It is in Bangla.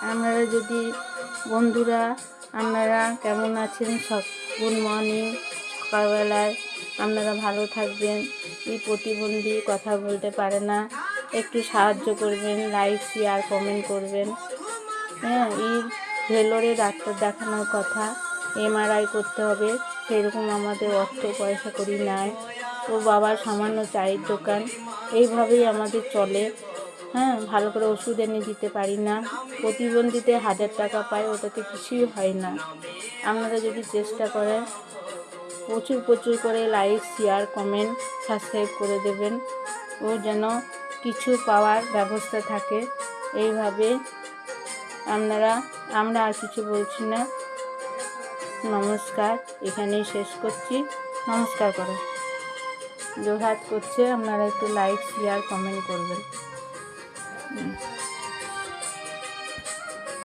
আপনারা যদি বন্ধুরা আপনারা কেমন আছেন? Good morning. সকালবেলায় আপনারা ভালো থাকবেন। এই প্রতিবন্ধী কথা বলতে পারে না, একটু সাহায্য করবেন, লাইক শেয়ার কমেন্ট করবেন। হ্যাঁ, ভেলোরে ডাক্তার দেখানোর কথা, এমআরআই করতে হবে, সেরকম আমাদের অর্থ পয়সা করি নাই। ওর বাবার সামান্য চায়ের দোকান, এইভাবেই আমাদের চলে। হ্যাঁ, ভালো করে ওষুধ এনে দিতে পারি না। প্রতিবন্ধীতে 1000 টাকা পায়, ওটাতে কিছুই হয় না। আপনারা যদি চেষ্টা করেন, প্রচুর করে লাইক শেয়ার কমেন্ট সাবস্ক্রাইব করে দেবেন, ও যেন কিছু পাওয়ার ব্যবস্থা থাকে। এইভাবে আমরা আর কিছু বলছি না। নমস্কার, এখানেই শেষ করছি। নমস্কার করো, জোরহাত করছে, আপনারা একটু লাইক শেয়ার কমেন্ট করবেন।